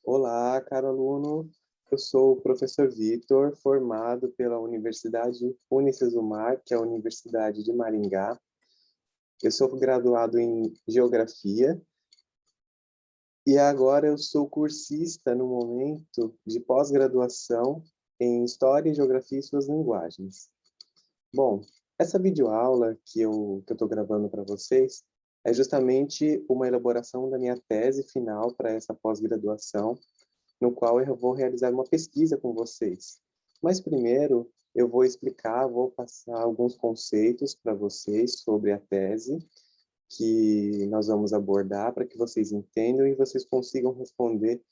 Olá, caro aluno. Eu sou o professor Vitor, formado pela Universidade Unicesumar, que é a Universidade de Maringá. Eu sou graduado em Geografia e agora eu sou cursista no momento de pós-graduação em História e Geografia e suas linguagens. Bom, essa videoaula que eu estou gravando para vocês é justamente uma elaboração da minha tese final para essa pós-graduação, no qual eu vou realizar uma pesquisa com vocês. Mas primeiro, eu vou passar alguns conceitos para vocês sobre a tese que nós vamos abordar, para que vocês entendam e vocês consigam responder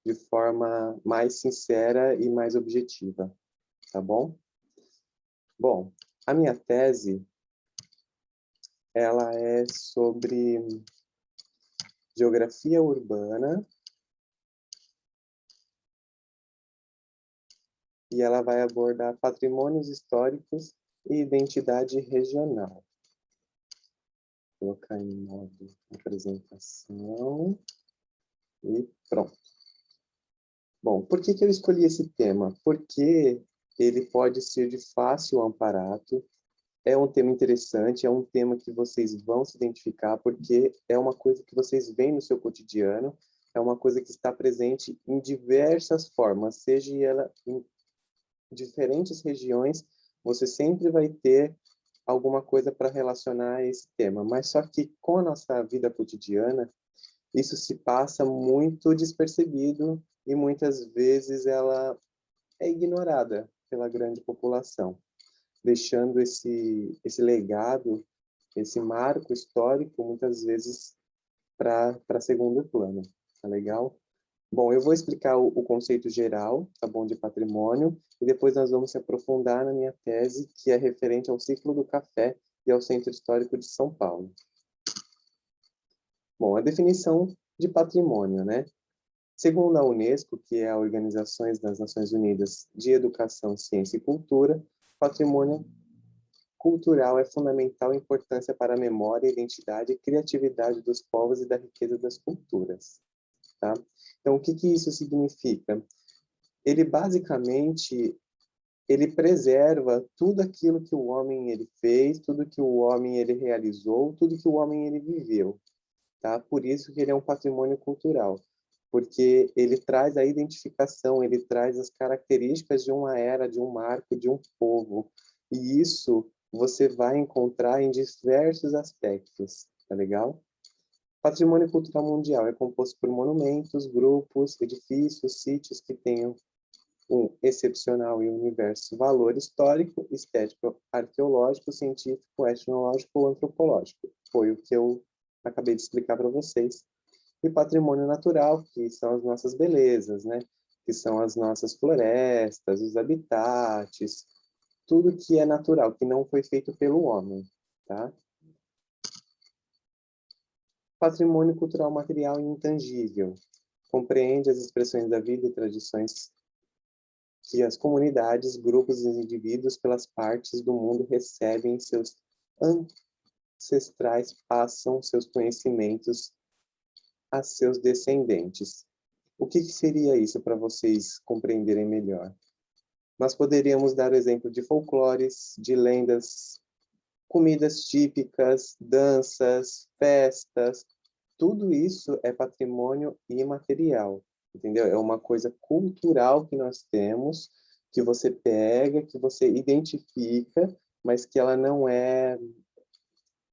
de forma mais sincera e mais objetiva, tá bom? Bom, a minha tese, ela é sobre geografia urbana e ela vai abordar patrimônios históricos e identidade regional. Vou colocar em modo apresentação e pronto. Bom, por que eu escolhi esse tema? Porque ele pode ser de fácil amparato, é um tema interessante, é um tema que vocês vão se identificar, porque é uma coisa que vocês veem no seu cotidiano, é uma coisa que está presente em diversas formas, seja ela em diferentes regiões, você sempre vai ter alguma coisa para relacionar a esse tema. Mas só que com a nossa vida cotidiana, isso se passa muito despercebido e muitas vezes ela é ignorada pela grande população, deixando esse legado, esse marco histórico, muitas vezes para segundo plano. Tá legal? Bom, eu vou explicar o conceito geral, tá bom, de patrimônio, e depois nós vamos se aprofundar na minha tese, que é referente ao ciclo do café e ao Centro Histórico de São Paulo. Bom, a definição de patrimônio, né? Segundo a Unesco, que é a Organização das Nações Unidas de Educação, Ciência e Cultura, patrimônio cultural é fundamental importância para a memória, identidade e criatividade dos povos e da riqueza das culturas. Tá? Então, o que isso significa? Ele basicamente ele preserva tudo aquilo que o homem ele fez, tudo que o homem ele realizou, tudo que o homem ele viveu, tá? Por isso que ele é um patrimônio cultural, porque ele traz a identificação, ele traz as características de uma era, de um marco, de um povo. E isso você vai encontrar em diversos aspectos, tá legal? Patrimônio cultural mundial é composto por monumentos, grupos, edifícios, sítios que tenham um excepcional e universo valor histórico, estético, arqueológico, científico, etnológico ou antropológico. Foi o que eu acabei de explicar para vocês. E patrimônio natural, que são as nossas belezas, né? Que são as nossas florestas, os habitats, tudo que é natural, que não foi feito pelo homem, tá? Patrimônio cultural material e intangível. Compreende as expressões da vida e tradições que as comunidades, grupos e indivíduos pelas partes do mundo recebem seus ancestrais, passam seus conhecimentos a seus descendentes. O que seria isso para vocês compreenderem melhor? Nós poderíamos dar o exemplo de folclores, de lendas, comidas típicas, danças, festas, tudo isso é patrimônio imaterial, entendeu? É uma coisa cultural que nós temos, que você pega, que você identifica, mas que ela não é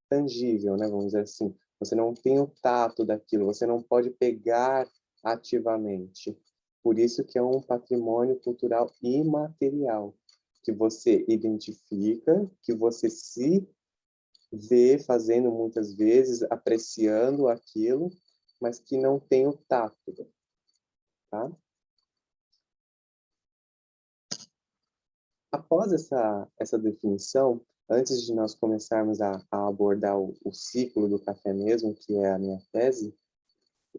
tangível, né? Vamos dizer assim. Você não tem o tato daquilo, você não pode pegar ativamente. Por isso que é um patrimônio cultural imaterial, que você identifica, que você se vê fazendo muitas vezes, apreciando aquilo, mas que não tem o tato, tá? Após essa definição, antes de nós começarmos a abordar o ciclo do café mesmo, que é a minha tese,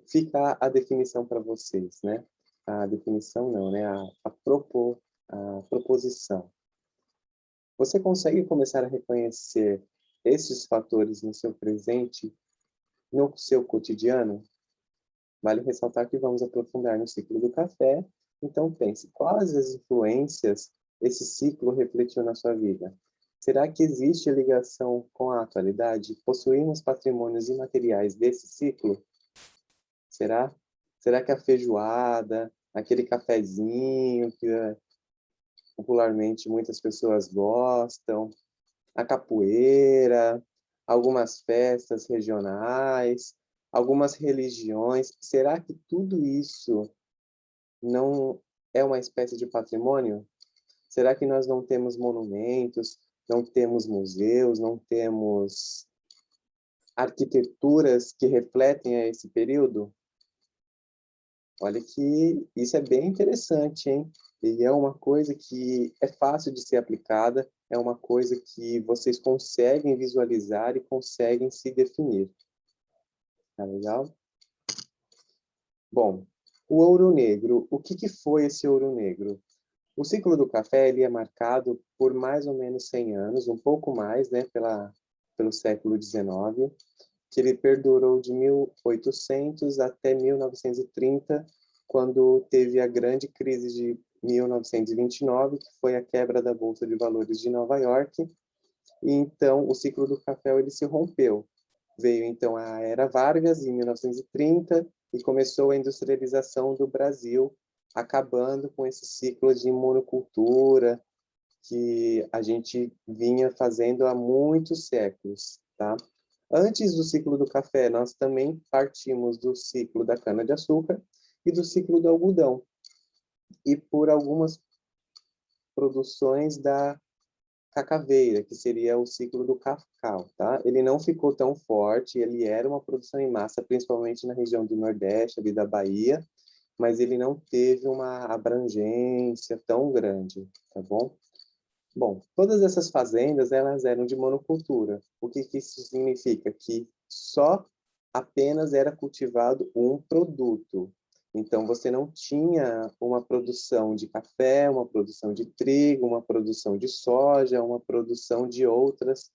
fica a definição para vocês, né? A definição não, né? A proposição. Você consegue começar a reconhecer esses fatores no seu presente, no seu cotidiano? Vale ressaltar que vamos aprofundar no ciclo do café, então pense, quais as influências esse ciclo refletiu na sua vida? Será que existe ligação com a atualidade? Possuímos patrimônios imateriais desse ciclo? Será? Será que a feijoada, aquele cafezinho que popularmente muitas pessoas gostam, a capoeira, algumas festas regionais, algumas religiões, será que tudo isso não é uma espécie de patrimônio? Será que nós não temos monumentos, não temos museus, não temos arquiteturas que refletem a esse período? Olha que isso é bem interessante, hein? E é uma coisa que é fácil de ser aplicada, é uma coisa que vocês conseguem visualizar e conseguem se definir. Tá legal? Bom, o ouro negro. O que foi esse ouro negro? O ciclo do café ele é marcado por mais ou menos 100 anos, um pouco mais, né, pelo século XIX, que ele perdurou de 1800 até 1930, quando teve a grande crise de 1929, que foi a quebra da Bolsa de Valores de Nova York, e então o ciclo do café ele se rompeu. Veio então a Era Vargas em 1930 e começou a industrialização do Brasil, acabando com esse ciclo de monocultura que a gente vinha fazendo há muitos séculos, tá? Antes do ciclo do café, nós também partimos do ciclo da cana-de-açúcar e do ciclo do algodão, e por algumas produções da cacaveira, que seria o ciclo do cacau, tá? Ele não ficou tão forte, ele era uma produção em massa, principalmente na região do Nordeste, ali da Bahia, mas ele não teve uma abrangência tão grande, tá bom? Bom, todas essas fazendas, elas eram de monocultura. O que isso significa? Que só apenas era cultivado um produto. Então, você não tinha uma produção de café, uma produção de trigo, uma produção de soja, uma produção de outras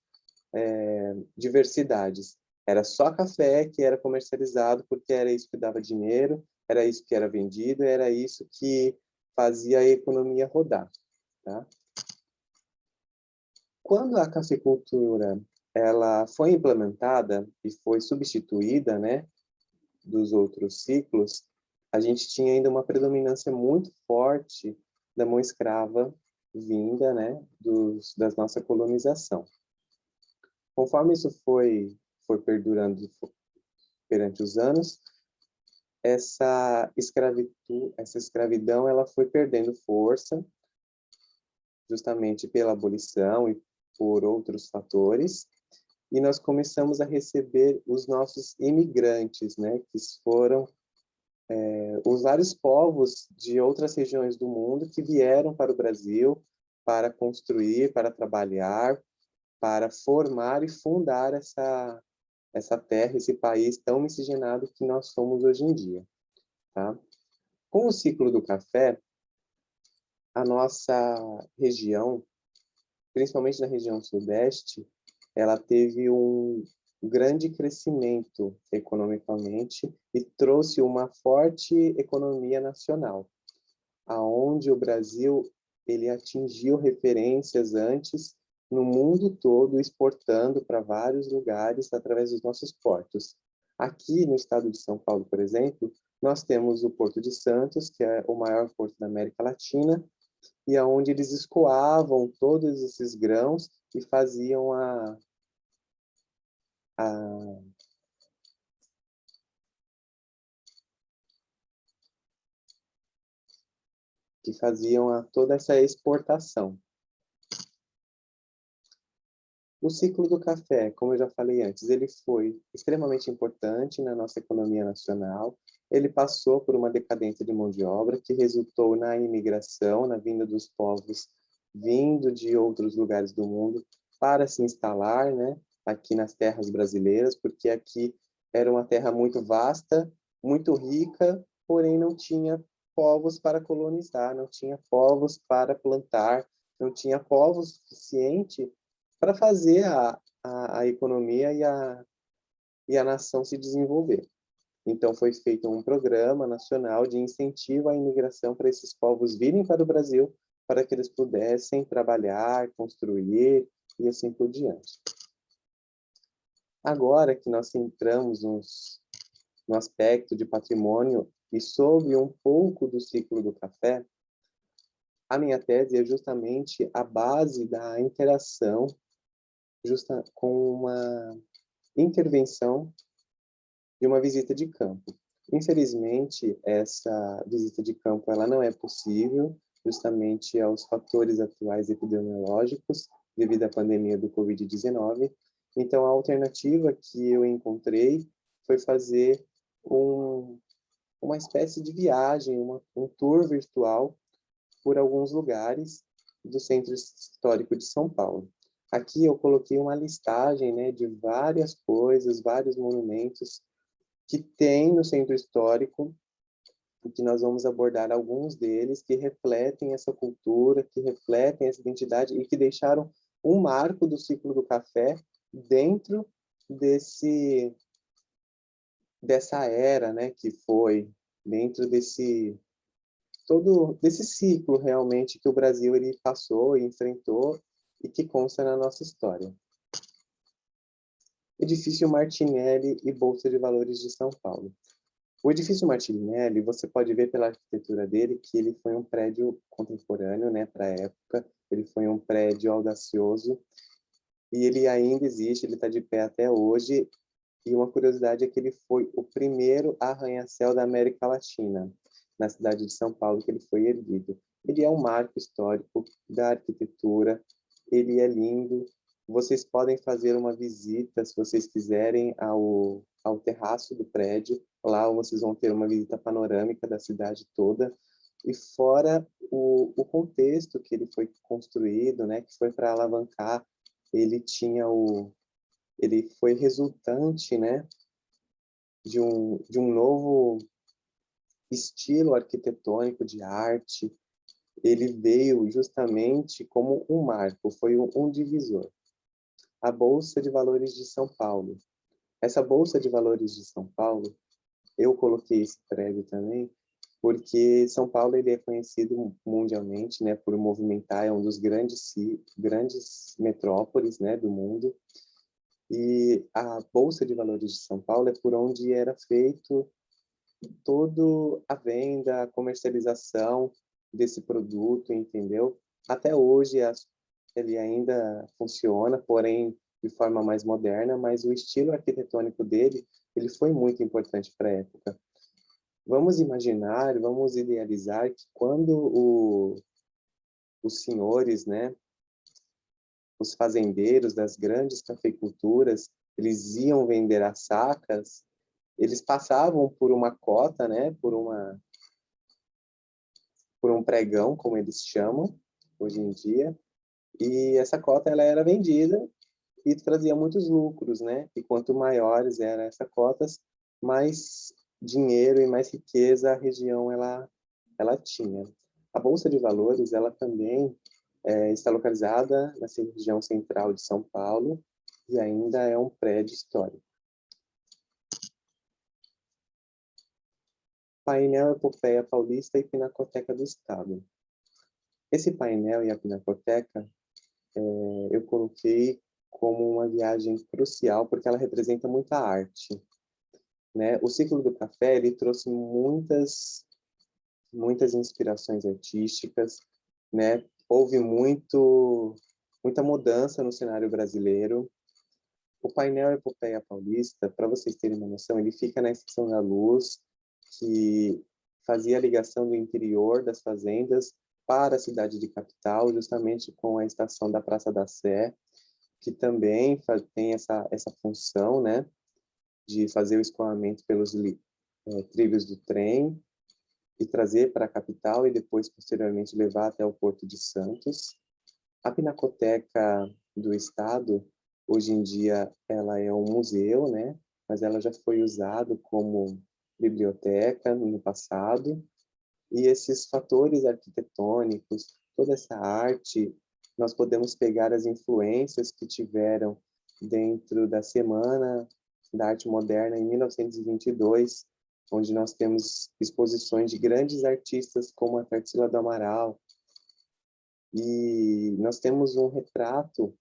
diversidades. Era só café que era comercializado porque era isso que dava dinheiro, era isso que era vendido, era isso que fazia a economia rodar, tá? Quando a cafeicultura ela foi implementada e foi substituída, né, dos outros ciclos, a gente tinha ainda uma predominância muito forte da mão escrava vinda, né, da nossa colonização. Conforme isso foi perdurando perante os anos, essa escravidão ela foi perdendo força justamente pela abolição e por outros fatores, e nós começamos a receber os nossos imigrantes, né, que foram os vários povos de outras regiões do mundo que vieram para o Brasil para construir, para trabalhar, para formar e fundar essa terra, esse país tão miscigenado que nós somos hoje em dia, tá? Com o ciclo do café, a nossa região, principalmente na região sudeste, ela teve um grande crescimento economicamente e trouxe uma forte economia nacional, aonde o Brasil ele atingiu referências antes no mundo todo, exportando para vários lugares através dos nossos portos. Aqui no estado de São Paulo, por exemplo, nós temos o Porto de Santos, que é o maior porto da América Latina, e aonde eles escoavam todos esses grãos e faziam a toda essa exportação. O ciclo do café, como eu já falei antes, ele foi extremamente importante na nossa economia nacional. Ele passou por uma decadência de mão de obra que resultou na imigração, na vinda dos povos vindo de outros lugares do mundo para se instalar, né, aqui nas terras brasileiras, porque aqui era uma terra muito vasta, muito rica, porém não tinha povos para colonizar, não tinha povos para plantar, não tinha povos suficiente para fazer a economia e a nação se desenvolver. Então, foi feito um programa nacional de incentivo à imigração para esses povos virem para o Brasil, para que eles pudessem trabalhar, construir e assim por diante. Agora que nós entramos no aspecto de patrimônio e sobre um pouco do ciclo do café, a minha tese é justamente a base da interação com uma intervenção de uma visita de campo. Infelizmente, essa visita de campo ela não é possível, justamente aos fatores atuais epidemiológicos, devido à pandemia do Covid-19. Então, a alternativa que eu encontrei foi fazer uma espécie de viagem, um tour virtual por alguns lugares do Centro Histórico de São Paulo. Aqui eu coloquei uma listagem, né, de várias coisas, vários monumentos que tem no Centro Histórico, e que nós vamos abordar alguns deles que refletem essa cultura, que refletem essa identidade e que deixaram um marco do ciclo do café dentro dessa era, né, que foi dentro desse ciclo realmente que o Brasil ele passou e enfrentou e que consta na nossa história. Edifício Martinelli e Bolsa de Valores de São Paulo. O edifício Martinelli, você pode ver pela arquitetura dele que ele foi um prédio contemporâneo, né, para a época. Ele foi um prédio audacioso e ele ainda existe, ele está de pé até hoje. E uma curiosidade é que ele foi o primeiro arranha-céu da América Latina, na cidade de São Paulo, que ele foi erguido. Ele é um marco histórico da arquitetura, ele é lindo. Vocês podem fazer uma visita, se vocês quiserem, ao terraço do prédio. Lá vocês vão ter uma visita panorâmica da cidade toda. E fora o contexto que ele foi construído, né, que foi para alavancar, ele foi resultante, né, de um novo estilo arquitetônico de arte. Ele veio justamente como um marco, foi um divisor. A Bolsa de Valores de São Paulo. Essa Bolsa de Valores de São Paulo, eu coloquei esse prédio também, porque São Paulo ele é conhecido mundialmente, né, por movimentar, é um dos grandes metrópoles, né, do mundo. E a Bolsa de Valores de São Paulo é por onde era feito toda a venda, a comercialização desse produto, entendeu? Até hoje ele ainda funciona, porém de forma mais moderna, mas o estilo arquitetônico dele, ele foi muito importante para a época. Vamos imaginar, vamos idealizar que quando os senhores, né, os fazendeiros das grandes cafeiculturas, eles iam vender as sacas, eles passavam por uma cota, né, por um pregão, como eles chamam hoje em dia, e essa cota ela era vendida e trazia muitos lucros, né? E quanto maiores eram essas cotas, mais dinheiro e mais riqueza a região ela tinha. A Bolsa de Valores ela também está localizada nessa região central de São Paulo e ainda é um prédio histórico. Painel Epopeia Paulista e Pinacoteca do Estado. Esse painel e a Pinacoteca eu coloquei como uma viagem crucial porque ela representa muita arte, né? O ciclo do café ele trouxe muitas inspirações artísticas, né? Houve muita mudança no cenário brasileiro. O painel Epopeia Paulista, para vocês terem uma noção, ele fica na Estação da Luz, que fazia a ligação do interior das fazendas para a cidade de capital, justamente com a estação da Praça da Sé, que também tem essa função, né, de fazer o escoamento pelos trilhos do trem e trazer para a capital e depois, posteriormente, levar até o Porto de Santos. A Pinacoteca do Estado, hoje em dia, ela é um museu, né, mas ela já foi usada como biblioteca no passado. E esses fatores arquitetônicos, toda essa arte, nós podemos pegar as influências que tiveram dentro da Semana da Arte Moderna em 1922, onde nós temos exposições de grandes artistas como a Tarsila do Amaral, e nós temos um retrato,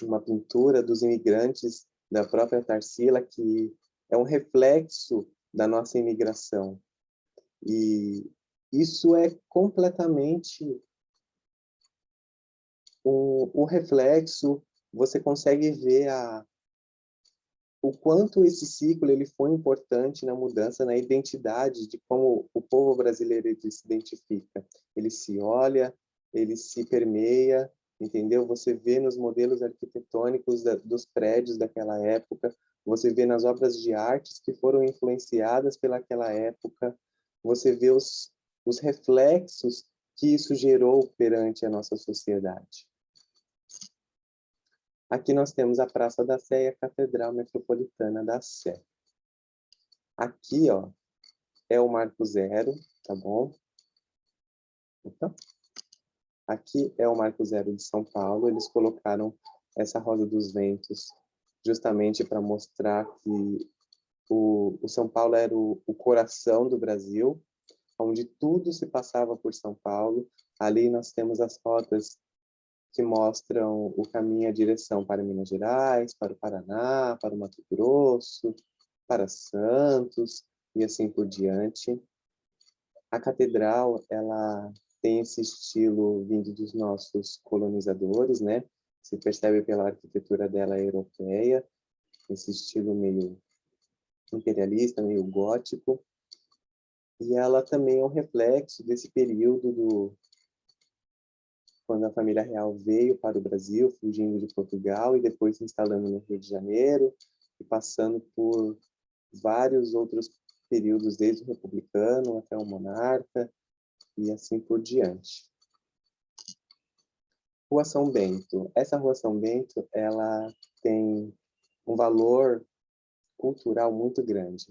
uma pintura dos imigrantes da própria Tarsila, que é um reflexo da nossa imigração. E isso é completamente o reflexo, você consegue ver o quanto esse ciclo ele foi importante na mudança, na identidade de como o povo brasileiro ele se identifica. Ele se olha, ele se permeia, entendeu? Você vê nos modelos arquitetônicos dos prédios daquela época, você vê nas obras de artes que foram influenciadas pelaquela época, você vê os reflexos que isso gerou perante a nossa sociedade. Aqui nós temos a Praça da Sé e a Catedral Metropolitana da Sé. Aqui, ó, é o Marco Zero, tá bom? Então, aqui é o Marco Zero de São Paulo. Eles colocaram essa Rosa dos Ventos justamente para mostrar que o São Paulo era o coração do Brasil, onde tudo se passava por São Paulo. Ali nós temos as rotas que mostram o caminho, a direção para Minas Gerais, para o Paraná, para o Mato Grosso, para Santos e assim por diante. A catedral, ela tem esse estilo vindo dos nossos colonizadores, né? Se percebe pela arquitetura dela europeia, esse estilo meio imperialista, meio gótico. E ela também é um reflexo desse período quando a família real veio para o Brasil, fugindo de Portugal e depois se instalando no Rio de Janeiro e passando por vários outros períodos, desde o republicano até o monarca e assim por diante. Rua São Bento. Essa Rua São Bento, ela tem um valor cultural muito grande,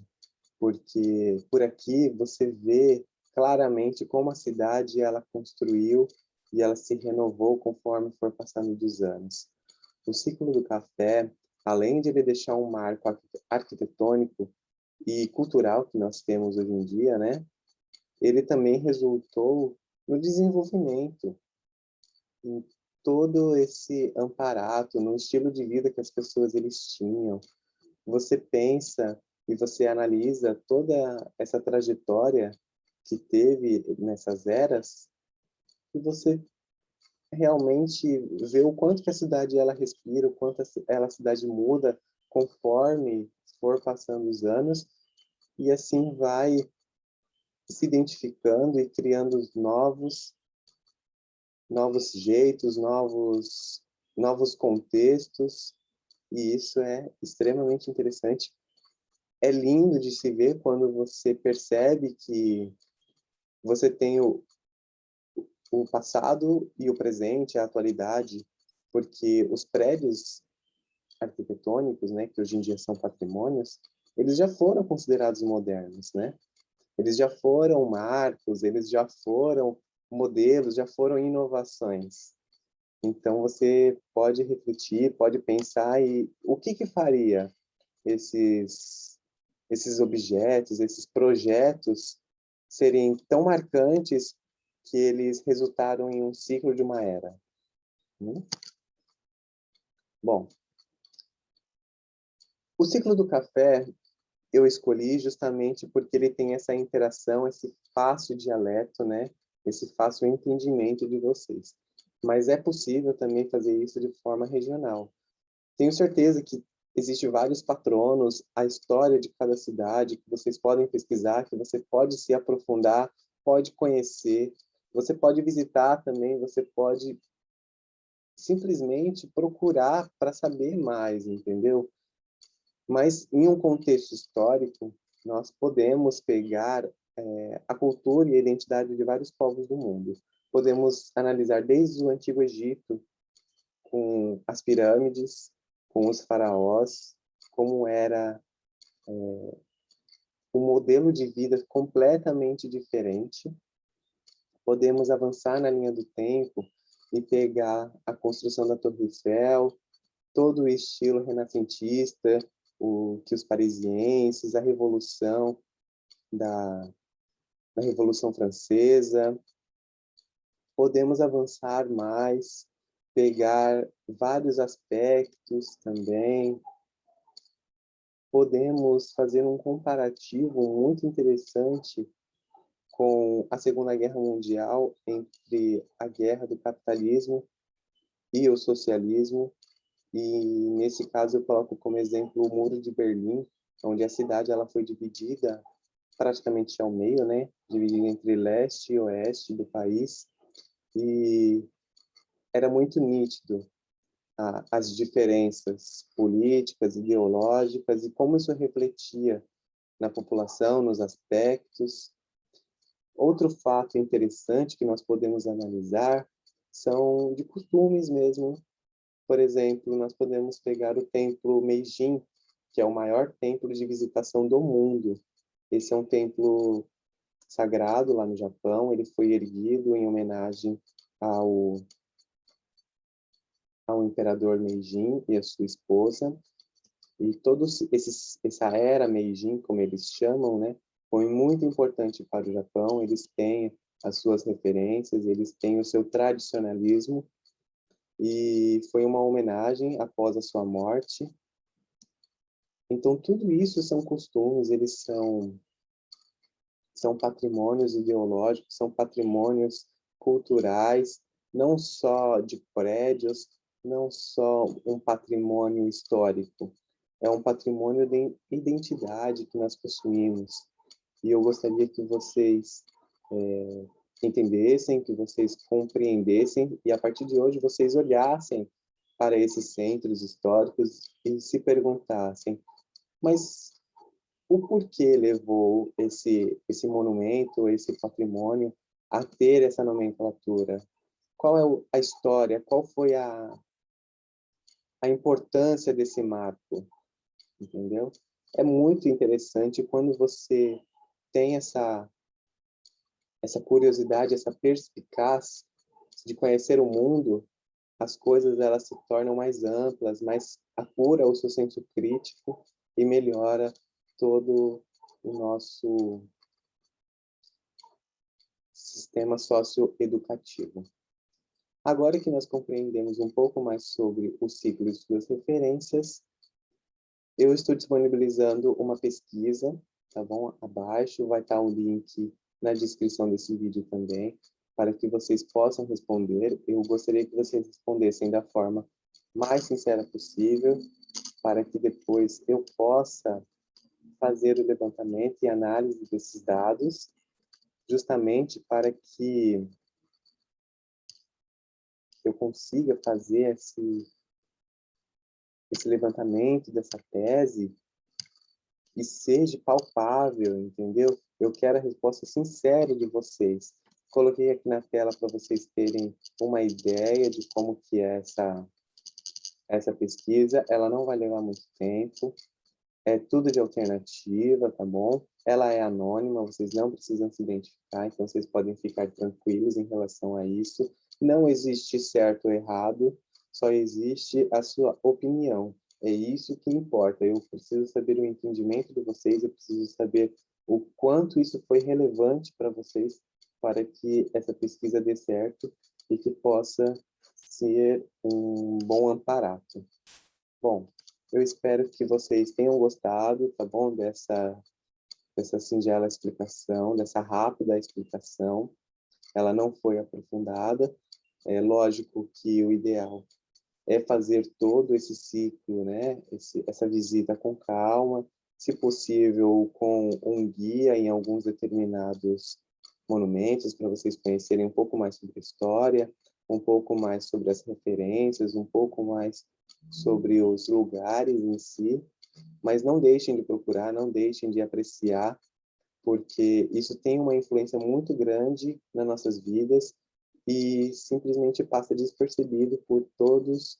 porque por aqui você vê claramente como a cidade ela construiu e ela se renovou conforme for passando dos anos. O ciclo do café, além de ele deixar um marco arquitetônico e cultural que nós temos hoje em dia, né? Ele também resultou no desenvolvimento, em todo esse amparato, no estilo de vida que as pessoas eles tinham. Você pensa e você analisa toda essa trajetória que teve nessas eras e você realmente vê o quanto que a cidade ela respira, o quanto a cidade muda conforme for passando os anos e assim vai se identificando e criando novos jeitos, novos contextos, e isso é extremamente interessante. É lindo de se ver quando você percebe que você tem o passado e o presente, a atualidade, porque os prédios arquitetônicos, né, que hoje em dia são patrimônios, eles já foram considerados modernos, né? Eles já foram marcos, eles já foram modelos, já foram inovações. Então você pode refletir, pode pensar e o que faria esses objetos, esses projetos serem tão marcantes que eles resultaram em um ciclo de uma era. Bom, o ciclo do café eu escolhi justamente porque ele tem essa interação, esse fácil dialeto, né? Esse fácil entendimento de vocês. Mas é possível também fazer isso de forma regional. Tenho certeza que existem vários patronos, a história de cada cidade que vocês podem pesquisar, que você pode se aprofundar, pode conhecer, você pode visitar também, você pode simplesmente procurar para saber mais, entendeu? Mas em um contexto histórico, nós podemos pegar a cultura e a identidade de vários povos do mundo. Podemos analisar desde o Antigo Egito, com as pirâmides, com os faraós, como era um modelo de vida completamente diferente. Podemos avançar na linha do tempo e pegar a construção da Torre Eiffel, todo o estilo renascentista, o que os parisienses, a Revolução, da, da Revolução Francesa. Podemos avançar mais, pegar vários aspectos também. Podemos fazer um comparativo muito interessante com a Segunda Guerra Mundial, entre a guerra do capitalismo e o socialismo. E, nesse caso, eu coloco como exemplo o Muro de Berlim, onde a cidade ela foi dividida praticamente ao meio, né? Dividida entre leste e oeste do país. E era muito nítido as diferenças políticas, ideológicas e como isso refletia na população, nos aspectos. Outro fato interessante que nós podemos analisar são de costumes mesmo. Por exemplo, nós podemos pegar o templo Meijin, que é o maior templo de visitação do mundo. Esse é um templo sagrado lá no Japão. Ele foi erguido em homenagem ao imperador Meijin e a sua esposa. E essa era Meijin, como eles chamam, né, foi muito importante para o Japão. Eles têm as suas referências, eles têm o seu tradicionalismo, e foi uma homenagem após a sua morte. Então, tudo isso são costumes, eles são patrimônios ideológicos, são patrimônios culturais, não só de prédios, não só um patrimônio histórico, é um patrimônio de identidade que nós possuímos. E eu gostaria que vocês entendessem, que vocês compreendessem, e a partir de hoje vocês olhassem para esses centros históricos e se perguntassem, mas o porquê levou esse monumento, esse patrimônio a ter essa nomenclatura? Qual é a história? Qual foi a importância desse marco? Entendeu? É muito interessante quando você tem essa curiosidade, essa perspicaz de conhecer o mundo. As coisas elas se tornam mais amplas, mais apura o seu senso crítico e melhora todo o nosso sistema socioeducativo. Agora que nós compreendemos um pouco mais sobre o ciclo e suas referências, eu estou disponibilizando uma pesquisa, tá bom? Abaixo vai estar o link na descrição desse vídeo também, para que vocês possam responder. Eu gostaria que vocês respondessem da forma mais sincera possível, para que depois eu possa fazer o levantamento e análise desses dados, justamente para que eu consiga fazer esse levantamento dessa tese e seja palpável, entendeu? Eu quero a resposta sincera de vocês. Coloquei aqui na tela para vocês terem uma ideia de como que é essa pesquisa. Ela não vai levar muito tempo. É tudo de alternativa, tá bom? Ela é anônima, vocês não precisam se identificar, então vocês podem ficar tranquilos em relação a isso. Não existe certo ou errado, só existe a sua opinião. É isso que importa. Eu preciso saber o entendimento de vocês, eu preciso saber o quanto isso foi relevante para vocês, para que essa pesquisa dê certo e que possa ser um bom amparato. Bom, eu espero que vocês tenham gostado, tá bom, dessa singela explicação, dessa rápida explicação. Ela não foi aprofundada. É lógico que o ideal é fazer todo esse ciclo, né, essa visita com calma, se possível com um guia em alguns determinados monumentos, para vocês conhecerem um pouco mais sobre a história, um pouco mais sobre as referências, um pouco mais sobre os lugares em si, mas não deixem de procurar, não deixem de apreciar, porque isso tem uma influência muito grande nas nossas vidas e simplesmente passa despercebido por todos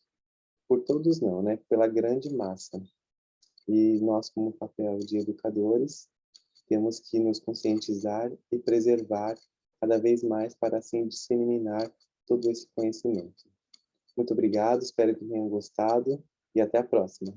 não, né? Pela grande massa. E nós, como papel de educadores, temos que nos conscientizar e preservar cada vez mais para assim disseminar todo esse conhecimento. Muito obrigado, espero que tenham gostado e até a próxima.